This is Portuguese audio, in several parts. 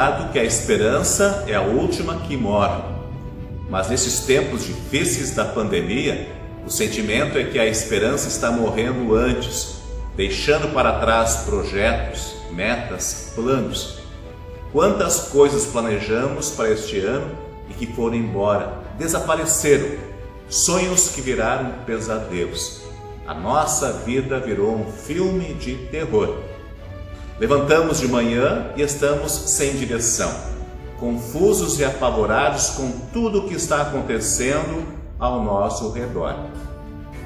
ensinado que a esperança é a última que morre. Mas nesses tempos difíceis da pandemia, o sentimento é que a esperança está morrendo antes, deixando para trás projetos, metas, planos. Quantas coisas planejamos para este ano e que foram embora, desapareceram, sonhos que viraram pesadelos. A nossa vida virou um filme de terror. Levantamos de manhã e estamos sem direção, confusos e apavorados com tudo o que está acontecendo ao nosso redor.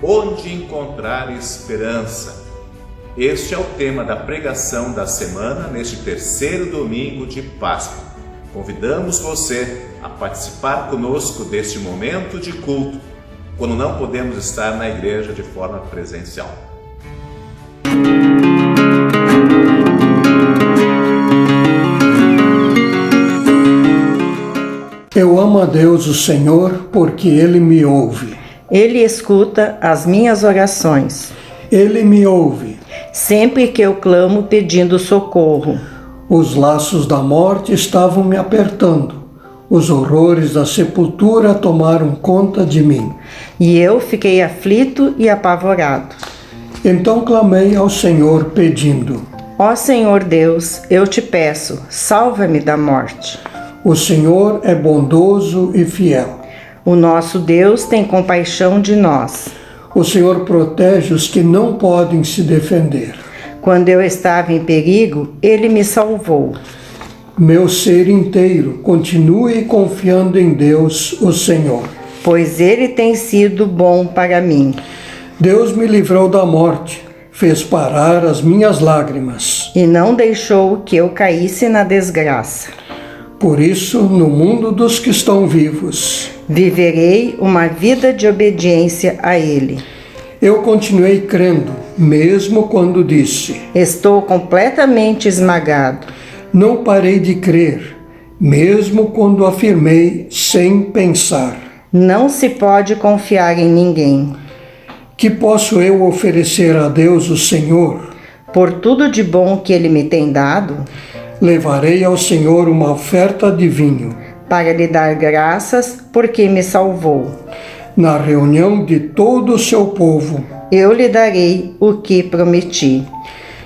Onde encontrar esperança? Este é o tema da pregação da semana neste terceiro domingo de Páscoa. Convidamos você a participar conosco deste momento de culto, quando não podemos estar na igreja de forma presencial. Eu amo a Deus, o Senhor, porque Ele me ouve. Ele escuta as minhas orações. Ele me ouve. Sempre que eu clamo pedindo socorro. Os laços da morte estavam me apertando. Os horrores da sepultura tomaram conta de mim. E eu fiquei aflito e apavorado. Então clamei ao Senhor pedindo: Ó Senhor Deus, eu te peço, salva-me da morte. O Senhor é bondoso e fiel. O nosso Deus tem compaixão de nós. O Senhor protege os que não podem se defender. Quando eu estava em perigo, Ele me salvou. Meu ser inteiro continue confiando em Deus, o Senhor, pois Ele tem sido bom para mim. Deus me livrou da morte, fez parar as minhas lágrimas. E não deixou que eu caísse na desgraça. Por isso, no mundo dos que estão vivos, viverei uma vida de obediência a Ele. Eu continuei crendo, mesmo quando disse: estou completamente esmagado. Não parei de crer, mesmo quando afirmei sem pensar: não se pode confiar em ninguém. Que posso eu oferecer a Deus, o Senhor? Por tudo de bom que Ele me tem dado, levarei ao Senhor uma oferta de vinho, para lhe dar graças, porque me salvou. Na reunião de todo o seu povo, eu lhe darei o que prometi.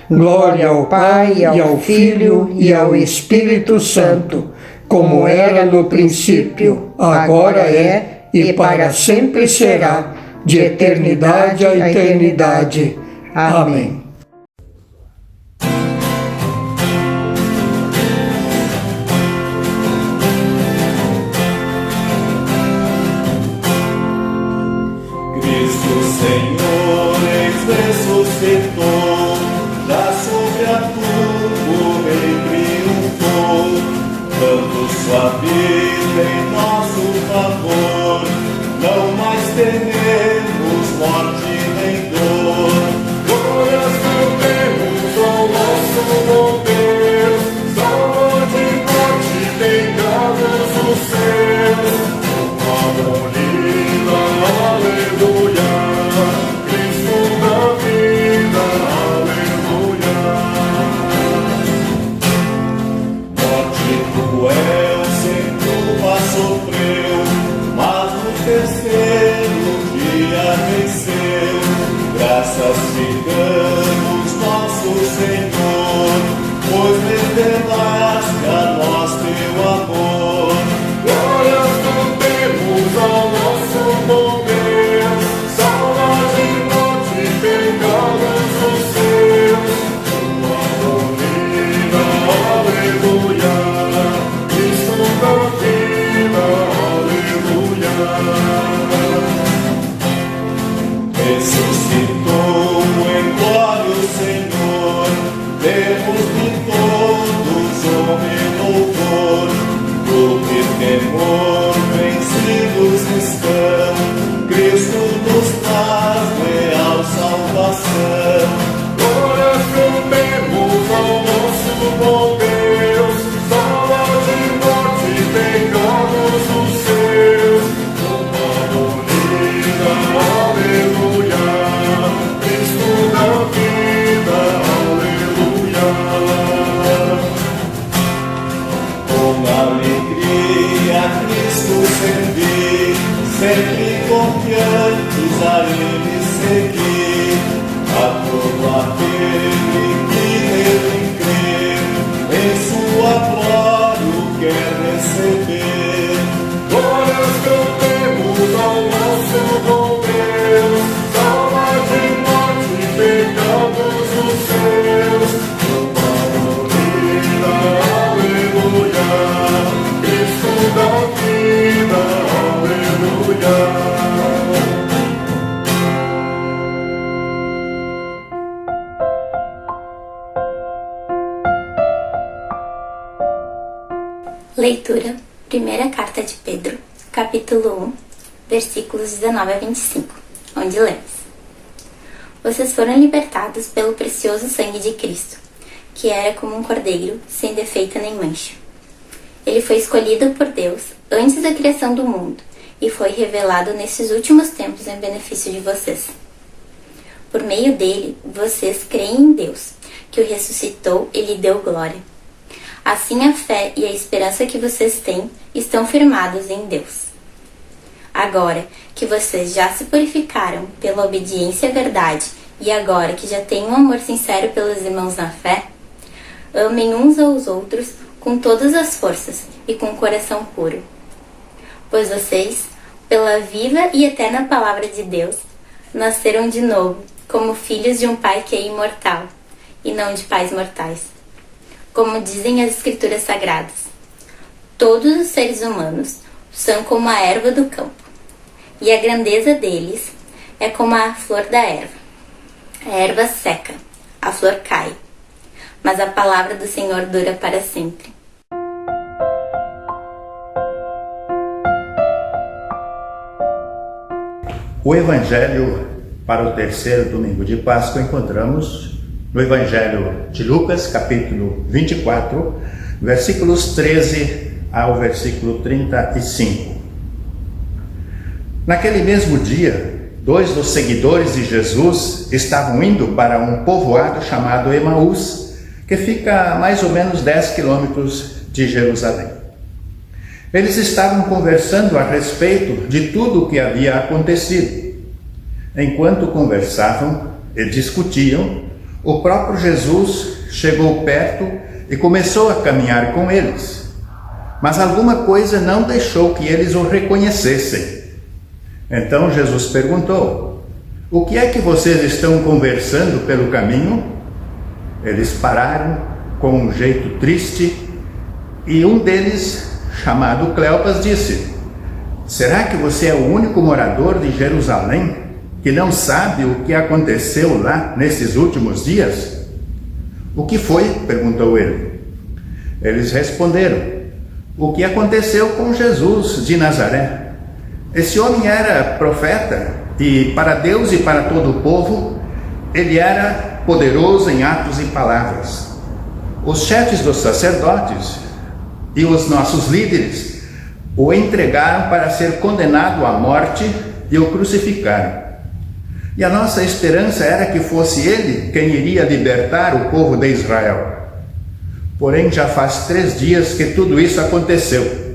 Glória ao Pai, e ao Filho, e ao Espírito Santo, como era no princípio, agora é, e para sempre será, de eternidade a eternidade. Amém. Senhor, ressuscitou, já sobre a turma triunfou, dando sua vida em nosso favor. Não mais teremos morte nem dor. Glórias cantemos ao nosso bom Deus, salva de morte tengamos o céu. Uma bonita aleluia. confiantes a Ele seguir, a todo aquele que nele crer, em sua glória o quer receber. Glórias cantemos ao nosso bom Deus, salva de morte e pecados os seus. Vida, aleluia, Cristo da vida, aleluia. Leitura, primeira carta de Pedro, capítulo 1, versículos 19 a 25, onde lemos: Vocês foram libertados pelo precioso sangue de Cristo, que era como um cordeiro, sem defeito nem mancha. Ele foi escolhido por Deus antes da criação do mundo e foi revelado nesses últimos tempos em benefício de vocês. Por meio dele, vocês creem em Deus, que o ressuscitou e lhe deu glória. Assim, a fé e a esperança que vocês têm estão firmados em Deus. Agora que vocês já se purificaram pela obediência à verdade e agora que já têm um amor sincero pelos irmãos na fé, amem uns aos outros com todas as forças e com o coração puro. Pois vocês, pela viva e eterna palavra de Deus, nasceram de novo como filhos de um Pai que é imortal e não de pais mortais. Como dizem as Escrituras Sagradas, todos os seres humanos são como a erva do campo, e a grandeza deles é como a flor da erva. A erva seca, a flor cai, mas a palavra do Senhor dura para sempre. O Evangelho para o terceiro domingo de Páscoa encontramos no Evangelho de Lucas, capítulo 24, versículos 13 ao versículo 35. Naquele mesmo dia, 2 dos seguidores de Jesus estavam indo para um povoado chamado Emaús, que fica a mais ou menos 10 quilômetros de Jerusalém. Eles estavam conversando a respeito de tudo o que havia acontecido. Enquanto conversavam e discutiam, o próprio Jesus chegou perto e começou a caminhar com eles. Mas alguma coisa não deixou que eles o reconhecessem. Então Jesus perguntou: O que é que vocês estão conversando pelo caminho? Eles pararam com um jeito triste e um deles, chamado Cleopas, disse: Será que você é o único morador de Jerusalém que não sabe o que aconteceu lá nesses últimos dias? O que foi? Perguntou ele. Eles responderam: O que aconteceu com Jesus de Nazaré? Esse homem era profeta e para Deus e para todo o povo, ele era poderoso em atos e palavras. Os chefes dos sacerdotes e os nossos líderes o entregaram para ser condenado à morte e o crucificaram. E a nossa esperança era que fosse ele quem iria libertar o povo de Israel. Porém, já faz 3 dias que tudo isso aconteceu.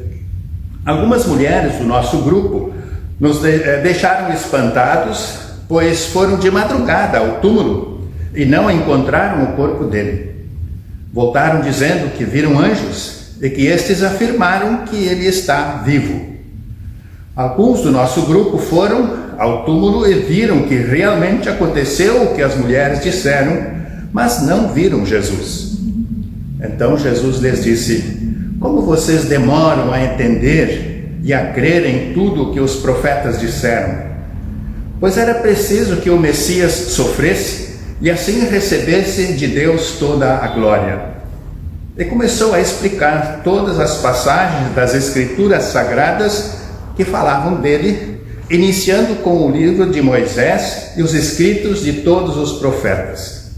Algumas mulheres do nosso grupo nos deixaram espantados, pois foram de madrugada ao túmulo e não encontraram o corpo dele. Voltaram dizendo que viram anjos e que estes afirmaram que ele está vivo. Alguns do nosso grupo foram ao túmulo e viram que realmente aconteceu o que as mulheres disseram, mas não viram Jesus. Então Jesus lhes disse: Como vocês demoram a entender e a crer em tudo o que os profetas disseram? Pois era preciso que o Messias sofresse e assim recebesse de Deus toda a glória. E começou a explicar todas as passagens das Escrituras Sagradas que falavam dele, iniciando com o livro de Moisés e os escritos de todos os profetas.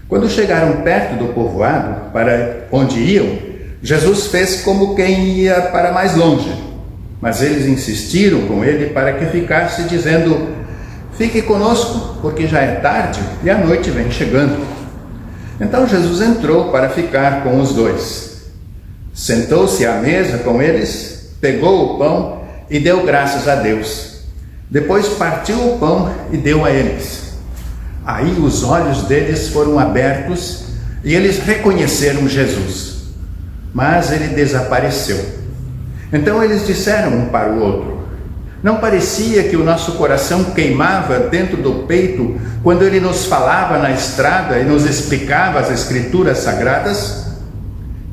Quando chegaram perto do povoado, para onde iam, Jesus fez como quem ia para mais longe, mas eles insistiram com ele para que ficasse, dizendo: Fique conosco, porque já é tarde e a noite vem chegando. Então Jesus entrou para ficar com os dois. Sentou-se à mesa com eles, pegou o pão e deu graças a Deus. Depois partiu o pão e deu a eles. Aí os olhos deles foram abertos e eles reconheceram Jesus. Mas ele desapareceu. Então eles disseram um para o outro: não parecia que o nosso coração queimava dentro do peito quando ele nos falava na estrada e nos explicava as Escrituras Sagradas?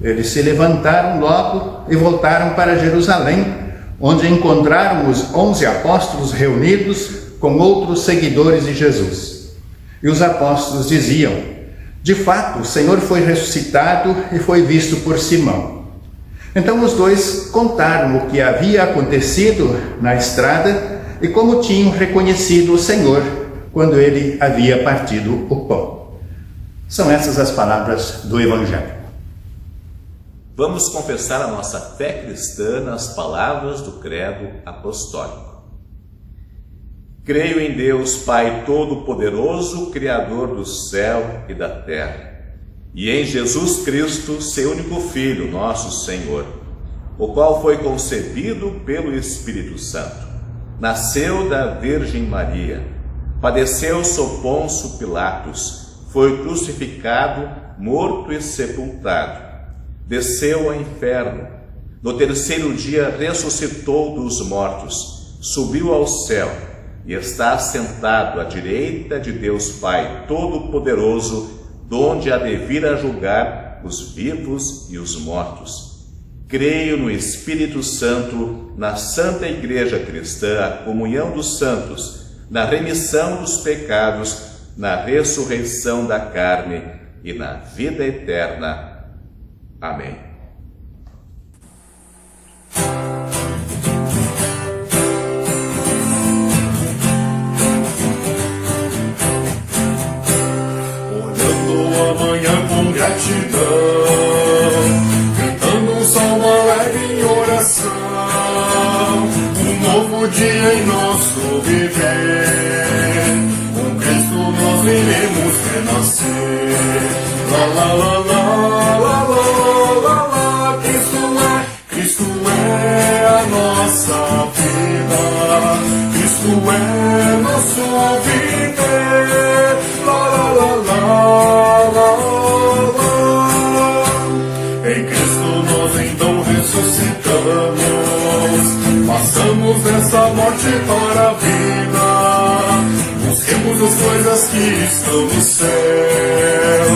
Eles se levantaram logo e voltaram para Jerusalém, onde encontraram os 11 apóstolos reunidos com outros seguidores de Jesus. E os apóstolos diziam: de fato, o Senhor foi ressuscitado e foi visto por Simão. Então os dois contaram o que havia acontecido na estrada e como tinham reconhecido o Senhor quando ele havia partido o pão. São essas as palavras do Evangelho. Vamos confessar a nossa fé cristã nas palavras do Credo Apostólico. Creio em Deus, Pai Todo-Poderoso, Criador do céu e da terra, e em Jesus Cristo, seu único Filho, nosso Senhor, o qual foi concebido pelo Espírito Santo, nasceu da Virgem Maria, padeceu sob Pôncio Pilatos, foi crucificado, morto e sepultado, desceu ao inferno, no terceiro dia ressuscitou dos mortos, subiu ao céu e está assentado à direita de Deus Pai Todo-Poderoso, donde há de vir a julgar os vivos e os mortos. Creio no Espírito Santo, na Santa Igreja Cristã, a comunhão dos santos, na remissão dos pecados, na ressurreição da carne e na vida eterna. Amém. Amanhã com gratidão, cantando um salmo alegre em oração, um novo dia em nosso viver, com Cristo nós iremos renascer. Lá, lá, lá, lá, lá, lá, lá, lá. Cristo é a nossa vida, Cristo é nosso viver. Lá, lá, lá, lá. Em Cristo nós então ressuscitamos, passamos dessa morte para a vida, busquemos as coisas que estão no céu,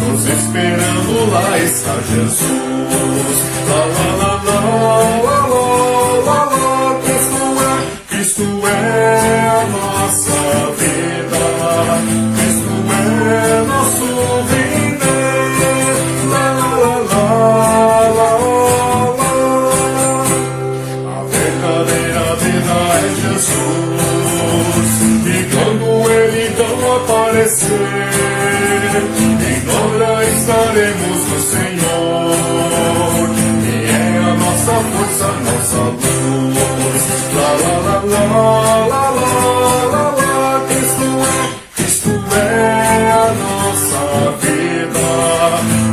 nos esperando lá está Jesus. Lá, lá, lá, lá, lá, lá, lá. Cristo é a nossa vida, Cristo é nosso viver. Lá, lá, lá, lá, lá. A verdadeira vida é Jesus, e quando Ele então aparecer, em glória estaremos no Senhor, e é a nossa força, nossa luz. Lá, lá, lá, lá, lá, lá, lá. Cristo é a nossa vida,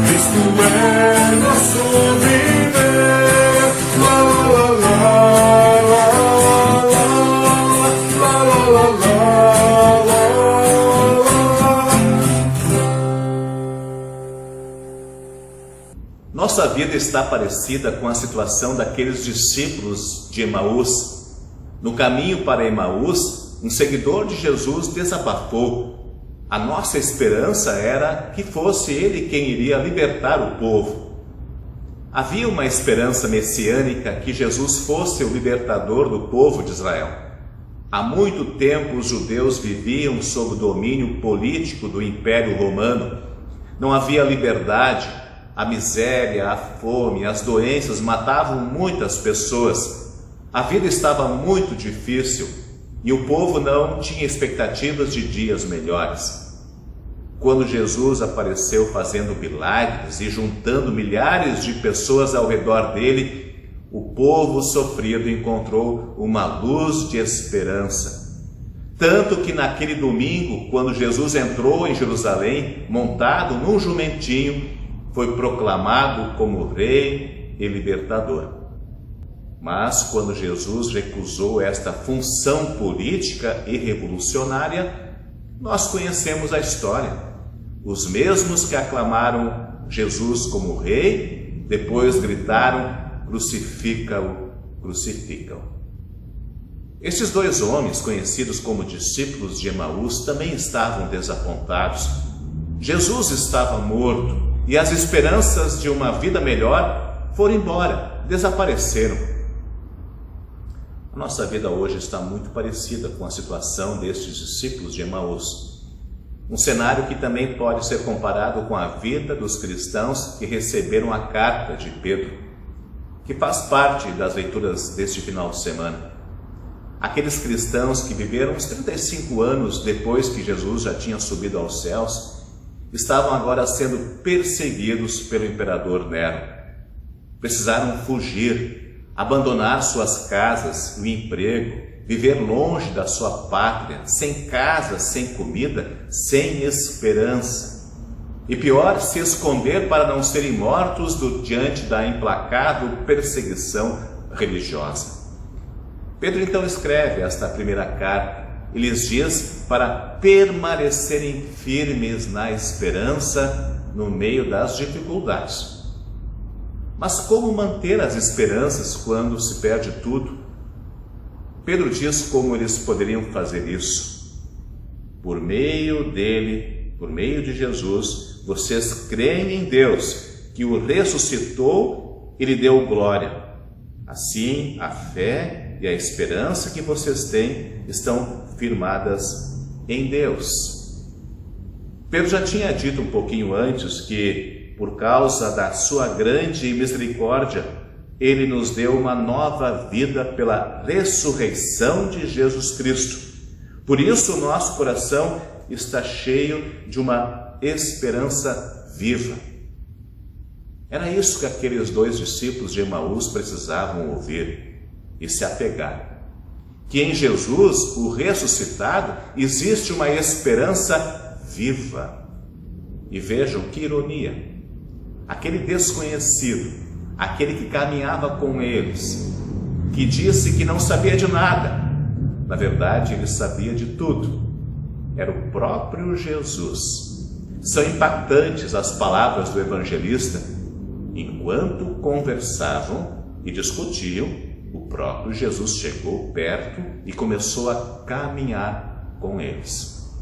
Cristo é nosso viver. Lá, lá, lá, lá, lá, lá, lá, lá, lá. Nossa vida está parecida com a situação daqueles discípulos de Emaús. No caminho para Emaús, um seguidor de Jesus desabafou. A nossa esperança era que fosse ele quem iria libertar o povo. Havia uma esperança messiânica que Jesus fosse o libertador do povo de Israel. Há muito tempo os judeus viviam sob o domínio político do Império Romano. Não havia liberdade, a miséria, a fome, as doenças matavam muitas pessoas. A vida estava muito difícil e o povo não tinha expectativas de dias melhores. Quando Jesus apareceu fazendo milagres e juntando milhares de pessoas ao redor dele, o povo sofrido encontrou uma luz de esperança. Tanto que naquele domingo, quando Jesus entrou em Jerusalém, montado num jumentinho, foi proclamado como rei e libertador. Mas quando Jesus recusou esta função política e revolucionária, nós conhecemos a história. Os mesmos que aclamaram Jesus como rei, depois gritaram: crucifica-o, crucifica-o. Estes dois homens, conhecidos como discípulos de Emaús, também estavam desapontados. Jesus estava morto e as esperanças de uma vida melhor foram embora, desapareceram. A nossa vida hoje está muito parecida com a situação destes discípulos de Emaús. Um cenário que também pode ser comparado com a vida dos cristãos que receberam a carta de Pedro, que faz parte das leituras deste final de semana. Aqueles cristãos que viveram uns 35 anos depois que Jesus já tinha subido aos céus, estavam agora sendo perseguidos pelo imperador Nero. Precisaram fugir, abandonar suas casas e o emprego, viver longe da sua pátria, sem casa, sem comida, sem esperança. E pior, se esconder para não serem mortos diante da implacável perseguição religiosa. Pedro então escreve esta primeira carta e lhes diz para permanecerem firmes na esperança no meio das dificuldades. Mas como manter as esperanças quando se perde tudo? Pedro diz como eles poderiam fazer isso. Por meio dele, por meio de Jesus, vocês creem em Deus, que o ressuscitou e lhe deu glória. Assim, a fé e a esperança que vocês têm estão firmadas em Deus. Pedro já tinha dito um pouquinho antes que, por causa da sua grande misericórdia, ele nos deu uma nova vida pela ressurreição de Jesus Cristo. Por isso, o nosso coração está cheio de uma esperança viva. Era isso que aqueles dois discípulos de Emaús precisavam ouvir e se apegar. Que em Jesus, o ressuscitado, existe uma esperança viva. E vejam que ironia. Aquele desconhecido, aquele que caminhava com eles, que disse que não sabia de nada, na verdade ele sabia de tudo. Era o próprio Jesus. São impactantes as palavras do evangelista. Enquanto conversavam e discutiam, o próprio Jesus chegou perto e começou a caminhar com eles.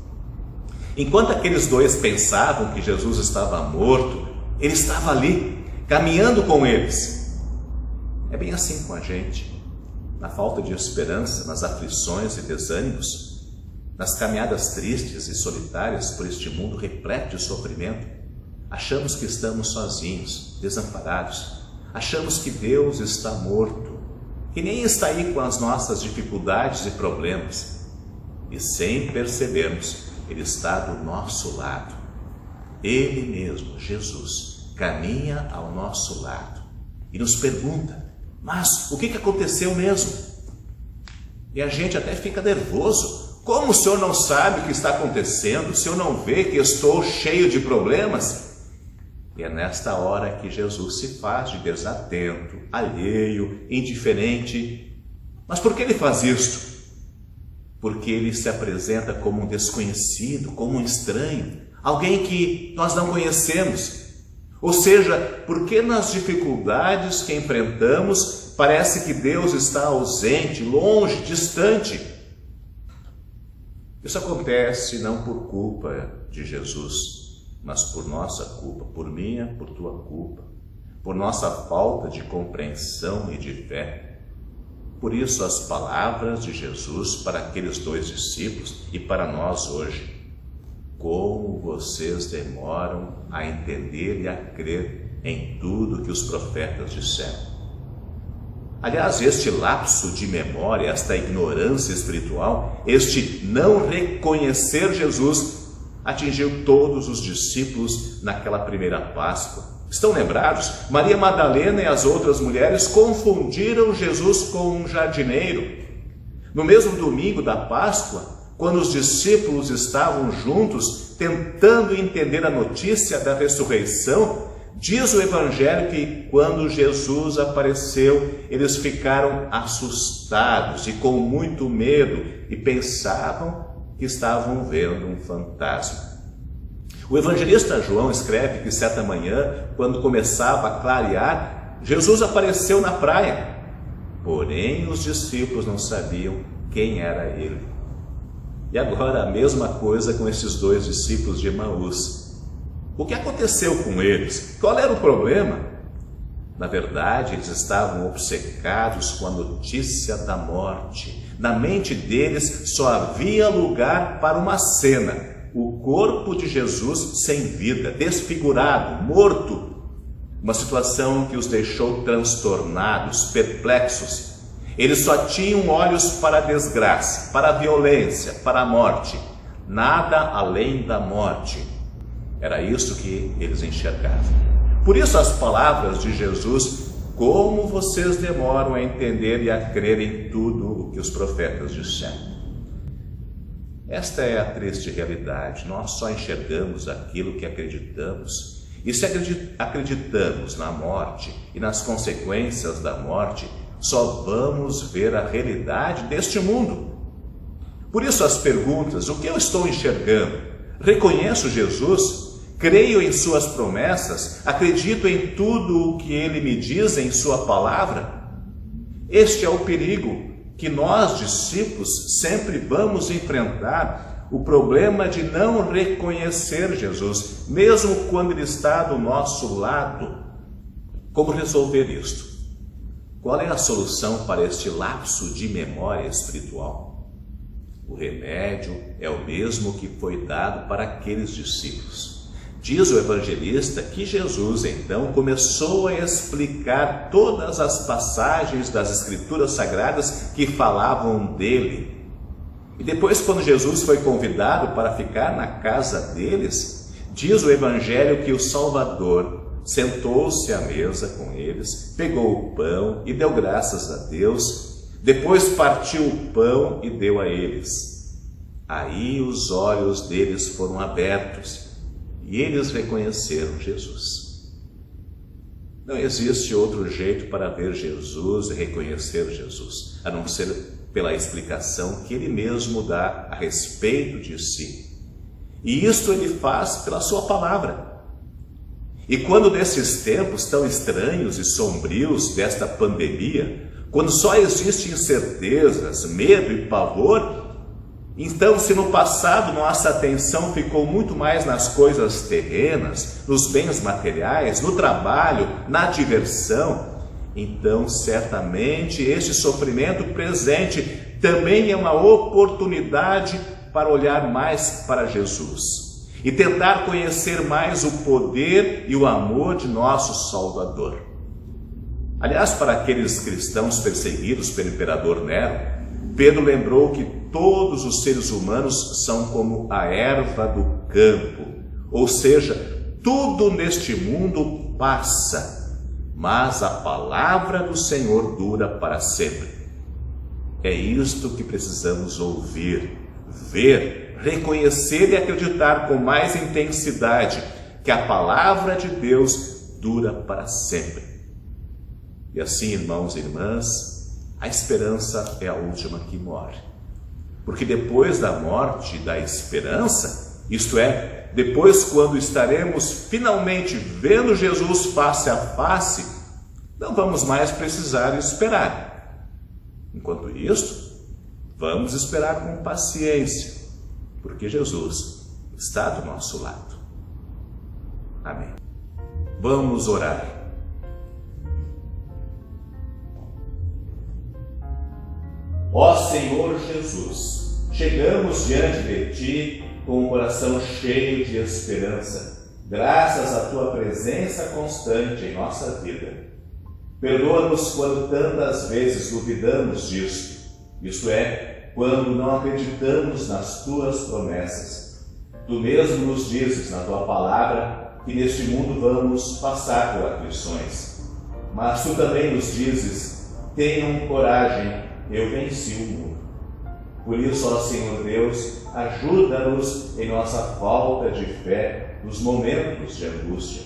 Enquanto aqueles dois pensavam que Jesus estava morto, ele estava ali, caminhando com eles. É bem assim com a gente. Na falta de esperança, nas aflições e desânimos, nas caminhadas tristes e solitárias por este mundo repleto de sofrimento, achamos que estamos sozinhos, desamparados. Achamos que Deus está morto, que nem está aí com as nossas dificuldades e problemas. E sem percebermos, Ele está do nosso lado. Ele mesmo, Jesus, caminha ao nosso lado e nos pergunta: mas o que aconteceu mesmo? E a gente até fica nervoso. Como o senhor não sabe o que está acontecendo? O senhor não vê que estou cheio de problemas? E é nesta hora que Jesus se faz de desatento, alheio, indiferente. Mas por que ele faz isto? Porque ele se apresenta como um desconhecido, como um estranho, alguém que nós não conhecemos. Ou seja, porque nas dificuldades que enfrentamos, parece que Deus está ausente, longe, distante. Isso acontece não por culpa de Jesus, mas por nossa culpa, por minha, por tua culpa, por nossa falta de compreensão e de fé. Por isso as palavras de Jesus para aqueles dois discípulos e para nós hoje: como vocês demoram a entender e a crer em tudo que os profetas disseram. Aliás, este lapso de memória, esta ignorância espiritual, este não reconhecer Jesus, atingiu todos os discípulos naquela primeira Páscoa. Estão lembrados? Maria Madalena e as outras mulheres confundiram Jesus com um jardineiro. No mesmo domingo da Páscoa, quando os discípulos estavam juntos, tentando entender a notícia da ressurreição, Diz o Evangelho que quando Jesus apareceu, eles ficaram assustados e com muito medo e pensavam que estavam vendo um fantasma. O evangelista João escreve que certa manhã, quando começava a clarear, Jesus apareceu na praia. Porém, os discípulos não sabiam quem era ele. E agora a mesma coisa com esses 2 discípulos de Emaús. O que aconteceu com eles? Qual era o problema? Na verdade, eles estavam obcecados com a notícia da morte. Na mente deles só havia lugar para uma cena: o corpo de Jesus sem vida, desfigurado, morto. Uma situação que os deixou transtornados, perplexos. Eles só tinham olhos para a desgraça, para a violência, para a morte. Nada além da morte. Era isso que eles enxergavam. Por isso as palavras de Jesus: como vocês demoram a entender e a crer em tudo o que os profetas disseram. Esta é a triste realidade. Nós só enxergamos aquilo que acreditamos. E se acreditamos na morte e nas consequências da morte, só vamos ver a realidade deste mundo. Por isso as perguntas: o que eu estou enxergando? Reconheço Jesus? Creio em suas promessas? Acredito em tudo o que ele me diz em sua palavra? Este é o perigo que nós, discípulos, sempre vamos enfrentar: o problema de não reconhecer Jesus, mesmo quando ele está do nosso lado. Como resolver isto? Qual é a solução para este lapso de memória espiritual? O remédio é o mesmo que foi dado para aqueles discípulos. Diz o evangelista que Jesus então começou a explicar todas as passagens das Escrituras Sagradas que falavam dele. E depois, quando Jesus foi convidado para ficar na casa deles, diz o evangelho que o Salvador sentou-se à mesa com eles, pegou o pão e deu graças a Deus, depois partiu o pão e deu a eles. Aí os olhos deles foram abertos e eles reconheceram Jesus. Não existe outro jeito para ver Jesus e reconhecer Jesus, a não ser pela explicação que ele mesmo dá a respeito de si. E isto ele faz pela sua palavra. E quando nesses tempos tão estranhos e sombrios desta pandemia, quando só existem incertezas, medo e pavor, então, se no passado nossa atenção ficou muito mais nas coisas terrenas, nos bens materiais, no trabalho, na diversão, então certamente este sofrimento presente também é uma oportunidade para olhar mais para Jesus e tentar conhecer mais o poder e o amor de nosso Salvador. Aliás, para aqueles cristãos perseguidos pelo imperador Nero, Pedro lembrou que todos os seres humanos são como a erva do campo, ou seja, tudo neste mundo passa, mas a palavra do Senhor dura para sempre. É isto que precisamos ouvir, ver, reconhecer e acreditar com mais intensidade, que a palavra de Deus dura para sempre. E assim, irmãos e irmãs, a esperança é a última que morre. Porque depois da morte da esperança, isto é, depois quando estaremos finalmente vendo Jesus face a face, não vamos mais precisar esperar. Enquanto isto, vamos esperar com paciência, porque Jesus está do nosso lado. Amém. Vamos orar. Ó Senhor Jesus, chegamos diante de Ti com o coração cheio de esperança, graças à Tua presença constante em nossa vida. Perdoa-nos quando tantas vezes duvidamos disto, isto é, quando não acreditamos nas Tuas promessas. Tu mesmo nos dizes na Tua palavra que neste mundo vamos passar por aflições, mas Tu também nos dizes: tenham coragem, eu venci o mundo. Por isso, ó Senhor Deus, ajuda-nos em nossa falta de fé nos momentos de angústia.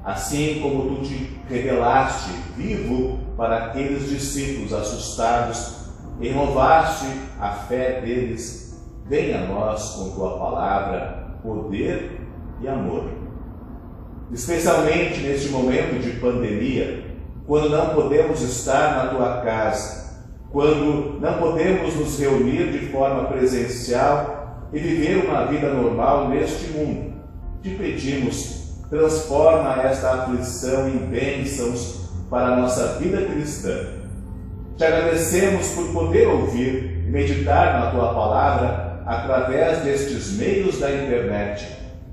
assim como tu te revelaste vivo para aqueles discípulos assustados e renovaste a fé deles, venha a nós com tua palavra, poder e amor. Especialmente neste momento de pandemia, quando não podemos estar na tua casa, quando não podemos nos reunir de forma presencial e viver uma vida normal neste mundo, te pedimos, transforma esta aflição em bênçãos para a nossa vida cristã. Te agradecemos por poder ouvir e meditar na tua palavra através destes meios da internet,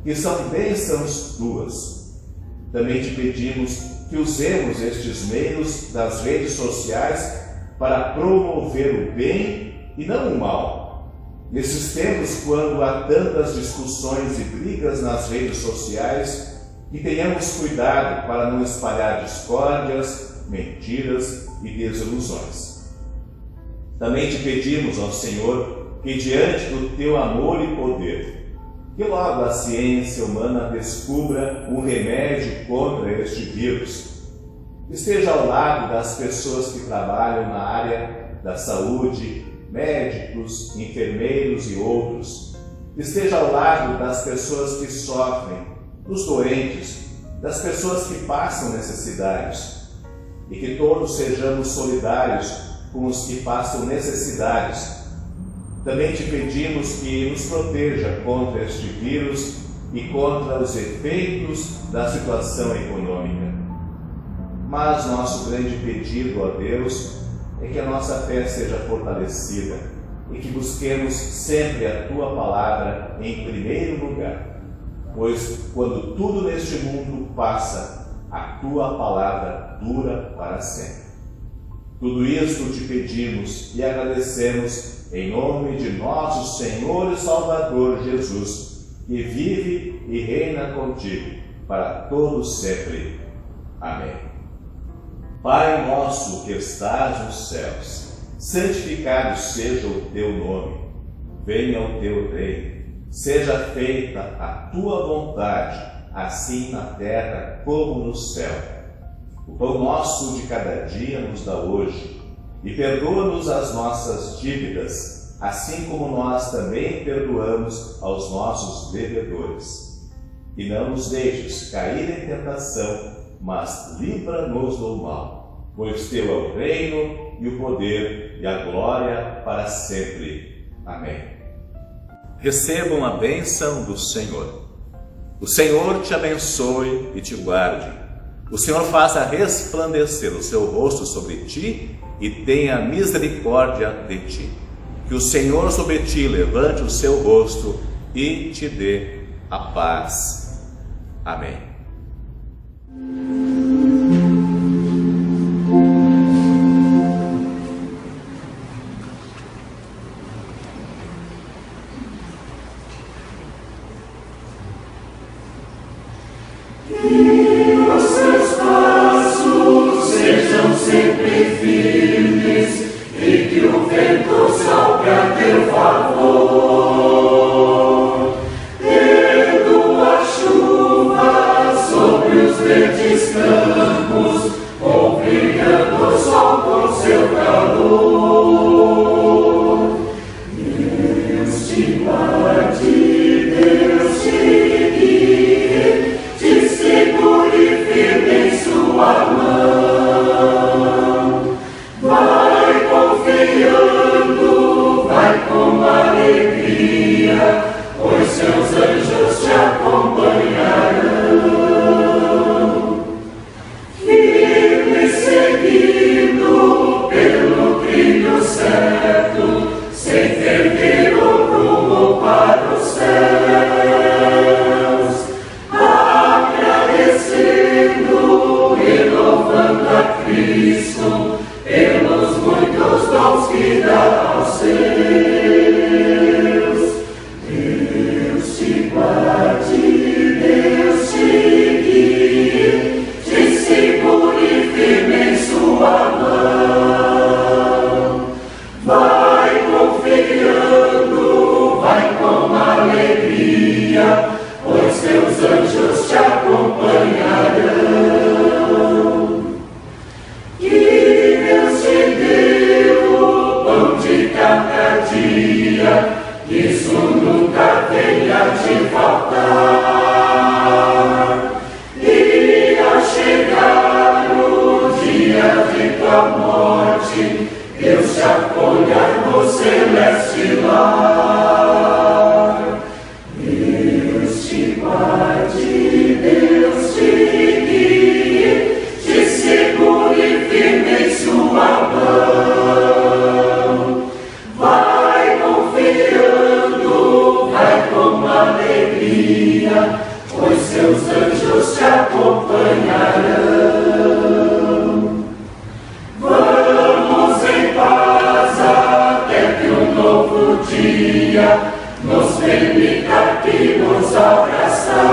que são bênçãos tuas. Também te pedimos que usemos estes meios das redes sociais para promover o bem e não o mal. Nesses tempos, quando há tantas discussões e brigas nas redes sociais, que tenhamos cuidado para não espalhar discórdias, mentiras e desilusões. Também te pedimos ao Senhor que, diante do teu amor e poder, que logo a ciência humana descubra um remédio contra este vírus. Esteja ao lado das pessoas que trabalham na área da saúde, médicos, enfermeiros e outros. Esteja ao lado das pessoas que sofrem, dos doentes, das pessoas que passam necessidades. E que todos sejamos solidários com os que passam necessidades. Também te pedimos que nos proteja contra este vírus e contra os efeitos da situação econômica. Mas nosso grande pedido a Deus é que a nossa fé seja fortalecida e que busquemos sempre a Tua Palavra em primeiro lugar, pois quando tudo neste mundo passa, a Tua Palavra dura para sempre. Tudo isto te pedimos e agradecemos em nome de nosso Senhor e Salvador Jesus, que vive e reina contigo para todos sempre. Amém. Pai nosso que estás nos céus, santificado seja o teu nome. Venha o teu reino. Seja feita a tua vontade, assim na terra como no céu. O pão nosso de cada dia nos dá hoje, e perdoa-nos as nossas dívidas, assim como nós também perdoamos aos nossos devedores. E não nos deixes cair em tentação, mas livra-nos do mal, pois teu é o reino e o poder e a glória para sempre. Amém. Recebam a bênção do Senhor. O Senhor te abençoe e te guarde. O Senhor faça resplandecer o seu rosto sobre ti e tenha misericórdia de ti. Que o Senhor sobre ti levante o seu rosto e te dê a paz. Amém. Pois teus anjos te acompanharão. cada dia, isso nunca venha te faltar. E ao chegar o dia de tua morte, Deus te acolha no celeste lar. Deus te guarde, Deus te guie, te segure firme em sua mão. Vai confiando, vai com alegria, pois seus anjos te acompanharão. Vamos em paz até que um novo dia nos permita aqui nos abraçar.